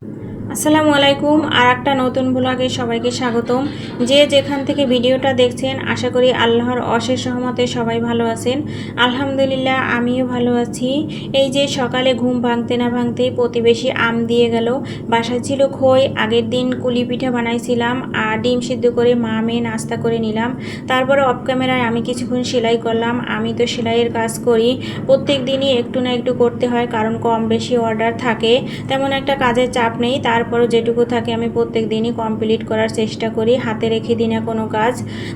আসসালামু আলাইকুম। আর একটা নতুন ব্লগে সবাইকে স্বাগতম। যে যেখান থেকে ভিডিওটা দেখছেন আশা করি আল্লাহর অশেষ রহমতে সবাই ভালো আছেন। আলহামদুলিল্লাহ আমিও ভালো আছি। এই যে সকালে ঘুম ভাঙতে না ভাঙতেই প্রতিবেশী আম দিয়ে গেল। বাসায় ছিল খই, আগের দিন কুলি পিঠা বানাইছিলাম আর ডিম সিদ্ধ করে মা মেয়ে নাস্তা করে নিলাম। তারপরে অফ ক্যামেরায় আমি কিছুক্ষণ সেলাই করলাম। আমি তো সেলাইয়ের কাজ করি, প্রত্যেক দিনই একটু না একটু করতে হয়, কারণ কম বেশি অর্ডার থাকে, তেমন একটা কাজের চাপ নেই। তারপরও যেটুকু থাকে আমি প্রত্যেক দিনই কমপ্লিট করার চেষ্টা করি, হাতে রেখে দিই না কোনো কাজ।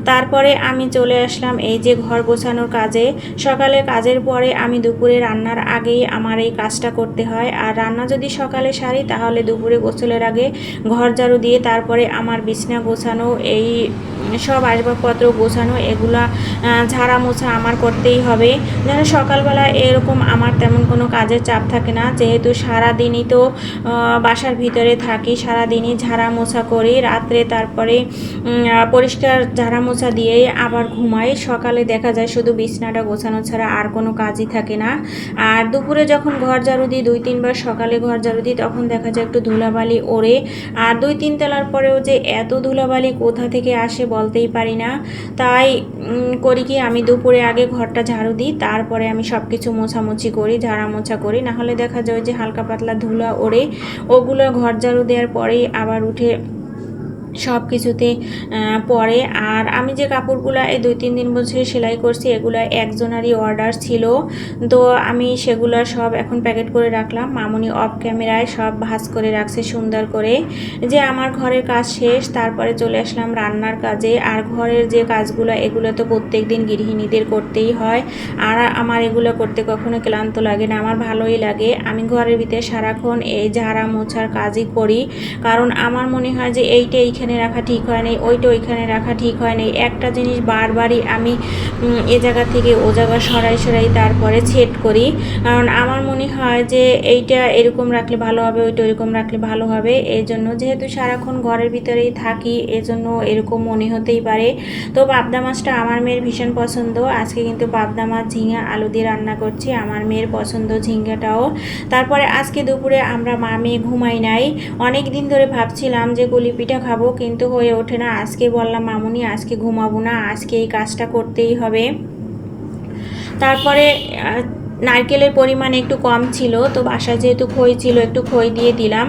তারপরে আমি চলে আসলাম এই যে ঘর গোছানোর কাজে। সকালে কাজের পরে আমি দুপুরে রান্নার আগেই আমার এই কাজটা করতে হয়। আর রান্না যদি সকালে সারি তাহলে দুপুরে গোসলের আগে ঘর ঝাড়ু দিয়ে তারপরে আমার বিছনা গোছানো, এই সব আসবাবপত্র গোছানো, এগুলা ঝাড়া মোছা আমার করতেই হবে। যেন সকালবেলা এরকম আমার তেমন কোনো কাজের চাপ থাকে না, যেহেতু সারাদিনই তো বাসার ভিতরে থাকি, সারাদিনই ঝাড়া মোছা করি, রাত্রে তারপরে পরিষ্কার ঝাড়া মোছা দিয়েই আবার ঘুমাই। সকালে দেখা যায় শুধু বিছনাটা গোছানো ছাড়া আর কোনো কাজই থাকে না। আর দুপুরে যখন ঘর ঝাড়ু দিই, 2-3 বার সকালে ঘর ঝাড়ু দিই, তখন দেখা যায় একটু ধুলাবালি ওড়ে। আর 2-3 তলার পরেও যে এত ধুলাবালি কোথা থেকে আসে বলতেই পারি না। তাই করি কি, আমি দুপুরে আগে ঘরটা ঝাড়ু দিই, তারপরে আমি সব কিছু মোছামুছি করি, ঝাড়া মোছা করি। নাহলে দেখা যায় যে হালকা পাতলা ধুলা ওড়ে, ওগুলো ঘর ঝাড়ু দেওয়ার পরেই আবার উঠে সব কিছুতে পরে। আর আমি যে কাপড়গুলো এই 2-3 দিন বছর সেলাই করছি, এগুলো একজনারই অর্ডার ছিল, তো আমি সেগুলো সব এখন প্যাকেট করে রাখলাম। মামুনি অফ ক্যামেরায় সব ভাঁজ করে রাখছে সুন্দর করে। যে আমার ঘরের কাজ শেষ, তারপরে চলে আসলাম রান্নার কাজে। আর ঘরের যে কাজগুলো, এগুলো তো প্রত্যেক দিন গৃহিণীদের করতেই হয়। আর আমার এগুলো করতে কখনো ক্লান্ত লাগে না, আমার ভালোই লাগে। আমি ঘরের ভিতরে সারাক্ষণ এই ঝাড়া মোছার কাজই করি, কারণ আমার মনে হয় যে এইটা এইখানে রাখা ঠিক হয় নাই, ওইটা ওইখানে রাখা ঠিক হয় নাই। একটা জিনিস বারবারই আমি এ জায়গা থেকে ও জায়গা সরাই সরাই তারপরে সেট করি, কারণ আমার মনে হয় যে এইটা এরকম রাখলে ভালো হবে, ওইটা এরকম রাখলে ভালো হবে। এই জন্য, যেহেতু সারাক্ষণ ঘরের ভিতরেই থাকি, এজন্য এরকম মনে হতেই পারে। তো পাবদা মাছটা আমার মেয়ের ভীষণ পছন্দ। আজকে কিন্তু পাবদা মাছ ঝিঙা আলু দিয়ে রান্না করছি, আমার মেয়ের পছন্দ ঝিঙ্গাটাও। তারপরে আজকে দুপুরে আমরা মা মেয়ে ঘুমাই নাই। অনেক দিন ধরে ভাবছিলাম যে কুলি পিঠা খাবো, কিন্তু হয়ে ওঠে না। আজকে বললাম মামুনি আজকে ঘুমাবো না, আজকে এই কাজটা করতেই হবে। তারপরে নারকেলের পরিমাণ একটু কম ছিল, তো বাসায় যেহেতু খই ছিল একটু খই দিয়ে দিলাম।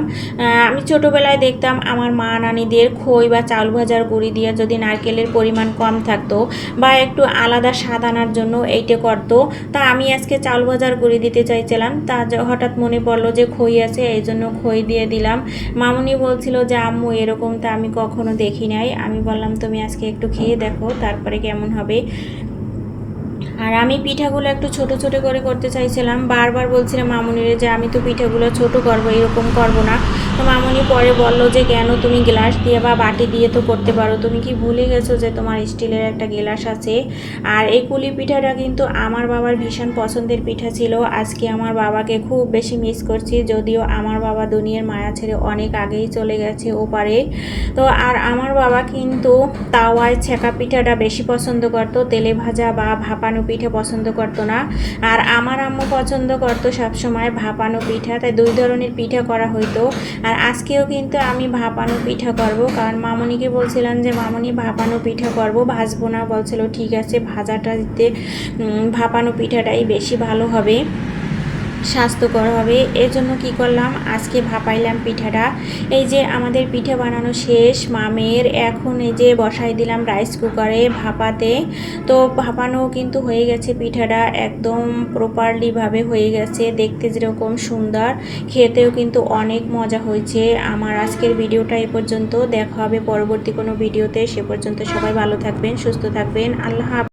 আমি ছোটোবেলায় দেখতাম আমার মা নানিদের খই বা চাউল ভাজার গুঁড়ি দিয়ে যদি নারকেলের পরিমাণ কম থাকতো বা একটু আলাদা স্বাদ আনার জন্য এইটা করতো। তা আমি আজকে চাউল ভাজার গুঁড়ি দিতে চাইছিলাম, তা হঠাৎ মনে পড়লো যে খই আছে, এই জন্য খই দিয়ে দিলাম। মামুনি বলছিল যে আম্মু এরকম তো আমি কখনো দেখি নাই। আমি বললাম তুমি আজকে একটু খেয়ে দেখো, তারপরে কেমন হবে। আর আমি পিঠাগুলো একটু ছোট ছোট করে করতে চাইছিলাম, বারবার বলছিলাম মামুনিরে যে আমি তো পিঠাগুলো ছোট করব, এরকম করব না। তো মামুনি পরে বললো যে কেন, তুমি গ্লাস দিয়ে বা বাটি দিয়ে তো করতে পারো, তুমি কি ভুলে গেছো যে তোমার স্টিলের একটা গ্লাস আছে। আর এই কুলি পিঠাটা কিন্তু আমার বাবার ভীষণ পছন্দের পিঠা ছিল। আজকে আমার বাবাকে খুব বেশি মিস করছি, যদিও আমার বাবা দুনিয়ার মায়া ছেড়ে অনেক আগেই চলে গেছে ওপারে। তো আর আমার বাবা কিন্তু তাওয়ায় ছেঁকা পিঠাটা বেশি পছন্দ করতো, তেলে ভাজা বা ভাপানো পিঠা পছন্দ করতো না। আর আমার আম্মু পছন্দ করতো সবসময় ভাপানো পিঠা, তাই 2 ধরনের পিঠা করা হইতো। আর আজকেও কিন্তু আমি ভাপানো পিঠা করব, কারণ মামুনিকে বলছিলাম যে মামুনি ভাপানো পিঠা করব, ভাজবো না। বলছিল ঠিক আছে, ভাজাটা দিতে ভাপানো পিঠাটাই বেশি ভালো হবে, স্বাস্থ্যকর হবে। এর জন্য কি করলাম, আজকে ভাপাইলাম পিঠাটা। এই যে আমাদের পিঠা বানানো শেষ মামের, এখন এই যে বসাই দিলাম রাইস কুকারে ভাপাতে। তো ভাপানো কিন্তু হয়ে গেছে, পিঠাটা একদম প্রপারলিভাবে হয়ে গেছে, দেখতে যেরকম সুন্দর, খেতেও কিন্তু অনেক মজা হয়েছে। আমার আজকের ভিডিওটা এ পর্যন্ত, দেখা হবে পরবর্তী কোনো ভিডিওতে। সে পর্যন্ত সবাই ভালো থাকবেন, সুস্থ থাকবেন। আল্লাহ হাফেজ।